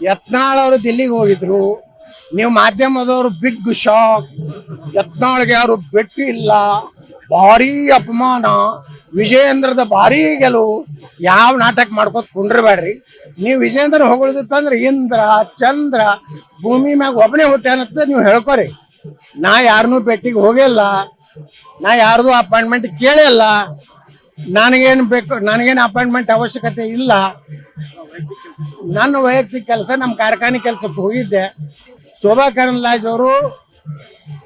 ಯತ್ನಾಳ್ ಅವರು ದಿಲ್ಲಿಗೆ ಹೋಗಿದ್ರು. ನೀವು ಮಾಧ್ಯಮದವರು ಬಿಗ್ ಶಾಕ್. ಯತ್ನಾಳ್ಗೆ ಯಾರು ಭೇಟಿ ಇಲ್ಲ, ಭಾರಿ ಅಪಮಾನ, ವಿಜಯೇಂದ್ರದ ಭಾರಿ ಗೆಲುವು. ಯಾವ ನಾಟಕ ಮಾಡ್ಕೋತ ಕುಂಡ್ರಬೇಡ್ರಿ. ನೀವು ವಿಜಯೇಂದ್ರ ಹೊಗಳಿತ್ತಂದ್ರೆ ಇಂದ್ರ ಚಂದ್ರ ಭೂಮಿ ಮ್ಯಾಗ ಒಬ್ಬನೇ ಹುಟ್ಟ್ಯಾನಂತ ನೀವು ಹೇಳ್ಕೊರಿ. ನಾ ಯಾರನ್ನೂ ಭೇಟಿಗೆ ಹೋಗಿಲ್ಲ, ನಾ ಯಾರ್ದು ಅಪಾಯಿಂಟ್ಮೆಂಟ್ ಕೇಳಿಲ್ಲ. ನನಗೇನು ಬೇಕು, ನನಗೇನು ಅಪಾಯಿಂಟ್ಮೆಂಟ್ ಅವಶ್ಯಕತೆ ಇಲ್ಲ. ನನ್ನ ವೈಯಕ್ತಿಕ ಕೆಲಸ, ನಮ್ಮ ಕಾರ್ಖಾನೆ ಕೆಲಸಕ್ಕೆ ಹೋಗಿದ್ದೆ. ಶೋಭಾ ಕರಂದ್ಲಾಜೆ ಅವರು,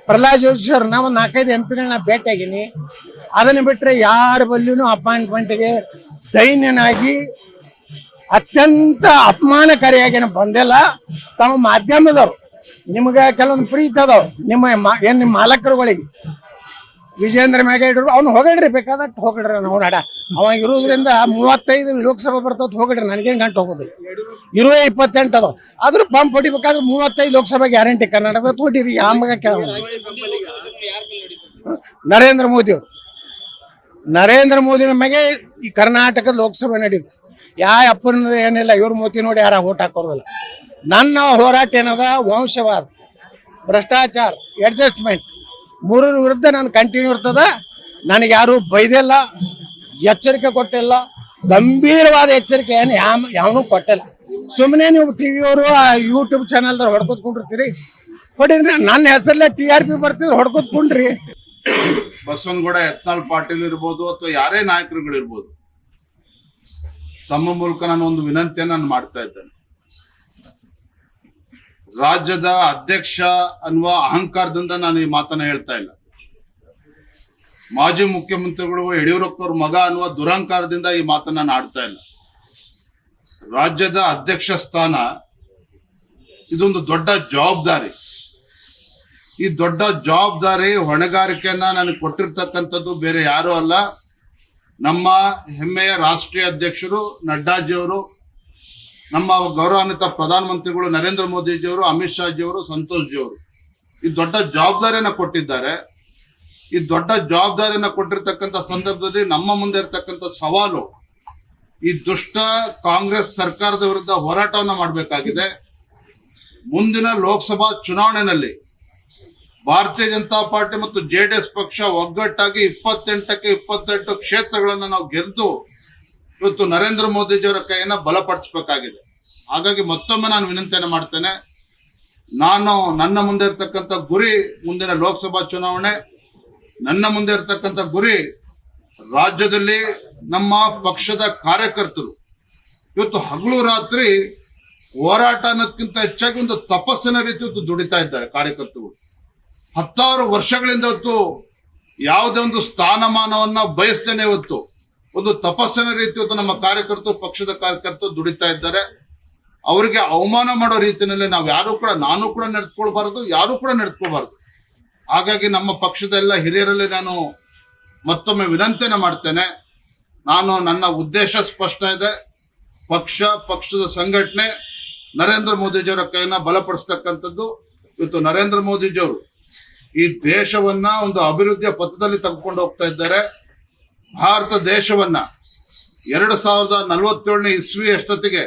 ಪ್ರಹ್ಲಾದ್ ಜೋಶಿ ಅವ್ರನ್ನ ಒಂದು 4-5 MP ಭೇಟಿಯಾಗಿನಿ. ಅದನ್ನು ಬಿಟ್ಟರೆ ಯಾರ ಬಲ್ಲಿಯೂ ಅಪಾಯಿಂಟ್ಮೆಂಟ್ಗೆ ದೈನ್ಯನಾಗಿ ಅತ್ಯಂತ ಅಪಮಾನಕಾರಿಯಾಗಿ ಬಂದಿಲ್ಲ. ತಮ್ಮ ಮಾಧ್ಯಮದವರು ನಿಮ್ಗೆ ಕೆಲವೊಂದು ಪ್ರೀತಿ ಅದಾವ, ನಿಮ್ಮ ಮಾಲಕರುಗಳಿಗೆ. ವಿಜಯೇಂದ್ರ ಮ್ಯಾಗ ಇಡ್ರು, ಅವ್ನು ಹೋಗಡ್ರಿ, ಬೇಕಾದಟ್ಟು ಹೋಗಡ್ರಿ. ನಾವು ನಡ ಅವಾಗ ಇರೋದ್ರಿಂದ 35 ಲೋಕಸಭಾ ಬರ್ತದ, ಹೋಗಡ್ರಿ, ನನಗೇನು ಗಂಟು ಹೋಗೋದು. 28 ಅದಾವ. ಆದ್ರೂ ಪಂಪ್ ಹೊಡಿಬೇಕಾದ್ರೆ 35 ಲೋಕಸಭಾ ಗ್ಯಾರಂಟಿ ಕರ್ನಾಟಕದ ತೋಟಿರಿ. ಆಮ್ಗ ಕೇಳ ನರೇಂದ್ರ ಮೋದಿ ಅವರು, ನರೇಂದ್ರ ಮೋದಿ ನಮಗೆ ಈ ಕರ್ನಾಟಕದ ಲೋಕಸಭೆ ನಡೀತು. ಅಪ್ಪನ ಏನಿಲ್ಲ, ಇವ್ರ ಮೋದಿ ನೋಡಿ ಯಾರ ಓಟ್ ಹಾಕೋದಿಲ್ಲ. ನನ್ನ ಹೋರಾಟ ಏನದ, ವಂಶವಾದ, ಭ್ರಷ್ಟಾಚಾರ, ಅಡ್ಜಸ್ಟ್ಮೆಂಟ್, ಮೂರರ ವಿರುದ್ಧ ನಾನು ಕಂಟಿನ್ಯೂ ಇರ್ತದ. ನನಗೆ ಯಾರು ಬೈದಿಲ್ಲ, ಎಚ್ಚರಿಕೆ ಕೊಟ್ಟಿಲ್ಲ, ಗಂಭೀರವಾದ ಎಚ್ಚರಿಕೆ ಏನು ಯಾವನೂ ಕೊಟ್ಟಿಲ್ಲ. ಸುಮ್ಮನೆ ನೀವು ಟಿವಿಯವರು ಯೂಟ್ಯೂಬ್ ಚಾನಲ್ದವ್ರು ಹೊಡ್ಕೊತ್ಕೊಂಡಿರ್ತೀರಿ, ಹೊಡಿರಿ. ನನ್ನ ಹೆಸರಲ್ಲೇ TRP ಬರ್ತಿದ್ರು, ಹೊಡ್ಕೊತ್ಕೊಂಡ್ರಿ. ಬಸವನಗೌಡ, ಯತ್ನಾಳ್ ಪಾಟೀಲ್ ಇರ್ಬೋದು ಅಥವಾ ಯಾರೇ ನಾಯಕರುಗಳಿರ್ಬೋದು, ತಮ್ಮ ಮೂಲಕ ನಾನು ಒಂದು ವಿನಂತಿಯನ್ನು ನಾನು ಮಾಡ್ತಾ ಇದ್ದೇನೆ. ರಾಜ್ಯದ ಅಧ್ಯಕ್ಷ ಅನ್ನುವ ಅಹಂಕಾರದಿಂದ ನಾನು ಈ ಮಾತನ್ನ ಹೇಳ್ತಾ ಇಲ್ಲ. ಮಾಜಿ ಮುಖ್ಯಮಂತ್ರಿಗಳು ಯಡಿಯೂರಪ್ಪನವ್ರ ಮಗ ಅನ್ನುವ ದುರಹಂಕಾರದಿಂದ ಈ ಮಾತನ್ನ ನಾನು ಆಡ್ತಾ ಇಲ್ಲ. ರಾಜ್ಯದ ಅಧ್ಯಕ್ಷ ಸ್ಥಾನ ಇದೊಂದು ದೊಡ್ಡ ಜವಾಬ್ದಾರಿ. ಈ ದೊಡ್ಡ ಜವಾಬ್ದಾರಿ ಹೊಣೆಗಾರಿಕೆಯನ್ನ ನನಗೆ ಕೊಟ್ಟಿರ್ತಕ್ಕಂಥದ್ದು ಬೇರೆ ಯಾರೂ ಅಲ್ಲ, ನಮ್ಮ ಹೆಮ್ಮೆಯ ರಾಷ್ಟ್ರೀಯ ಅಧ್ಯಕ್ಷರು ನಡ್ಡಾಜಿಯವರು, ನಮ್ಮ ಗೌರವಾನ್ವಿತ ಪ್ರಧಾನಮಂತ್ರಿಗಳು ನರೇಂದ್ರ ಮೋದಿಜಿಯವರು, ಅಮಿತ್ ಶಾಜಿಯವರು, ಸಂತೋಷ್ ಜಿಯವರು ಈ ದೊಡ್ಡ ಜವಾಬ್ದಾರಿಯನ್ನ ಕೊಟ್ಟಿದ್ದಾರೆ. ಈ ದೊಡ್ಡ ಜವಾಬ್ದಾರಿಯನ್ನ ಕೊಟ್ಟಿರ್ತಕ್ಕಂಥ ಸಂದರ್ಭದಲ್ಲಿ ನಮ್ಮ ಮುಂದೆ ಇರತಕ್ಕಂಥ ಸವಾಲು, ಈ ದುಷ್ಟ ಕಾಂಗ್ರೆಸ್ ಸರ್ಕಾರದ ವಿರುದ್ಧ ಹೋರಾಟವನ್ನ ಮಾಡಬೇಕಾಗಿದೆ. ಮುಂದಿನ ಲೋಕಸಭಾ ಚುನಾವಣೆಯಲ್ಲಿ ಭಾರತೀಯ ಜನತಾ ಪಾರ್ಟಿ ಮತ್ತು JDS ಪಕ್ಷ ಒಗ್ಗಟ್ಟಾಗಿ 28ಕ್ಕೆ 28 ಕ್ಷೇತ್ರಗಳನ್ನು ನಾವು ಗೆದ್ದು ಇವತ್ತು ನರೇಂದ್ರ ಮೋದಿಜಿಯವರ ಕೈಯನ್ನ ಬಲಪಡಿಸಬೇಕಾಗಿದೆ. ಹಾಗಾಗಿ ಮತ್ತೊಮ್ಮೆ ನಾನು ವಿನಂತಿಯನ್ನು ಮಾಡ್ತೇನೆ. ನನ್ನ ಮುಂದೆ ಇರ್ತಕ್ಕಂಥ ಗುರಿ ಮುಂದಿನ ಲೋಕಸಭಾ ಚುನಾವಣೆ, ನನ್ನ ಮುಂದೆ ಇರ್ತಕ್ಕಂಥ ಗುರಿ ರಾಜ್ಯದಲ್ಲಿ ನಮ್ಮ ಪಕ್ಷದ ಕಾರ್ಯಕರ್ತರು ಇವತ್ತು ಹಗಲು ರಾತ್ರಿ ಹೋರಾಟ ಅನ್ನೋದಕ್ಕಿಂತ ಹೆಚ್ಚಾಗಿ ಒಂದು ತಪಸ್ಸಿನ ರೀತಿ ಇವತ್ತು ದುಡಿತಾ ಇದ್ದಾರೆ ಕಾರ್ಯಕರ್ತರು. 10 ವರ್ಷಗಳಿಂದ ಇವತ್ತು ಯಾವುದೇ ಒಂದು ಸ್ಥಾನಮಾನವನ್ನ ಬಯಸ್ತೇನೆ ಇವತ್ತು ಒಂದು ತಪಸ್ಸಿನ ರೀತಿ ಇವತ್ತು ನಮ್ಮ ಕಾರ್ಯಕರ್ತರು, ಪಕ್ಷದ ಕಾರ್ಯಕರ್ತರು ದುಡಿತಾ ಇದ್ದಾರೆ. ಅವರಿಗೆ ಅವಮಾನ ಮಾಡೋ ರೀತಿಯಲ್ಲಿ ನಾನು ಕೂಡ ನಡೆದುಕೊಳ್ಬಾರದು, ಯಾರು ಕೂಡ ನಡೆದುಕೊಳ್ಬಾರದು. ಹಾಗಾಗಿ ನಮ್ಮ ಪಕ್ಷದ ಎಲ್ಲ ಹಿರಿಯರಲ್ಲಿ ನಾನು ಮತ್ತೊಮ್ಮೆ ವಿನಂತಿಯನ್ನು ಮಾಡ್ತೇನೆ. ನನ್ನ ಉದ್ದೇಶ ಸ್ಪಷ್ಟ ಇದೆ. ಪಕ್ಷದ ಸಂಘಟನೆ ನರೇಂದ್ರ ಮೋದಿಜಿಯವರ ಕೈಯನ್ನ ಬಲಪಡಿಸ್ತಕ್ಕಂಥದ್ದು. ಇವತ್ತು ನರೇಂದ್ರ ಮೋದಿಜಿಯವರು ಈ ದೇಶವನ್ನ ಒಂದು ಅಭಿವೃದ್ಧಿಯ ಪಥದಲ್ಲಿ ತೆಗೆದುಕೊಂಡು ಹೋಗ್ತಾ ಇದ್ದಾರೆ. ಭಾರತ ದೇಶವನ್ನ 2047ನೇ ಇಸ್ವಿ ಅಷ್ಟೊತ್ತಿಗೆ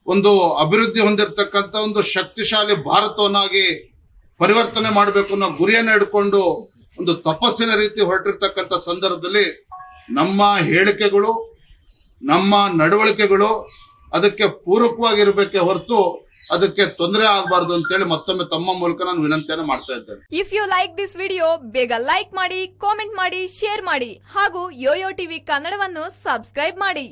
ಒಂದು ಅಭಿವೃದ್ಧಿ ಹೊಂದಿರತಕ್ಕಂಥ ಒಂದು ಶಕ್ತಿಶಾಲಿ ಭಾರತವನ್ನಾಗಿ ಪರಿವರ್ತನೆ ಮಾಡಬೇಕು ಅನ್ನೋ ಗುರಿಯನ್ನು ಹಿಡ್ಕೊಂಡು ಒಂದು ತಪಸ್ಸಿನ ರೀತಿ ಹೊರಟಿರ್ತಕ್ಕಂಥ ಸಂದರ್ಭದಲ್ಲಿ ನಮ್ಮ ಹೇಳಿಕೆಗಳು, ನಮ್ಮ ನಡವಳಿಕೆಗಳು ಅದಕ್ಕೆ ಪೂರಕವಾಗಿರ್ಬೇಕೆ ಹೊರತು ಅದಕ್ಕೆ ತೊಂದರೆ ಆಗಬಾರ್ದು ಅಂತೇಳಿ ಮತ್ತೊಮ್ಮೆ ತಮ್ಮ ಮೂಲಕ ನಾನು ವಿನಂತಿಯನ್ನು ಮಾಡ್ತಾ ಇದ್ದೇನೆ. If you like this video, ಬೇಗ ಲೈಕ್ ಮಾಡಿ, ಕಾಮೆಂಟ್ ಮಾಡಿ, ಶೇರ್ ಮಾಡಿ ಹಾಗೂ ಯೋಯೋ ಟಿವಿ ಕನ್ನಡವನ್ನು ಸಬ್ಸ್ಕ್ರೈಬ್ ಮಾಡಿ.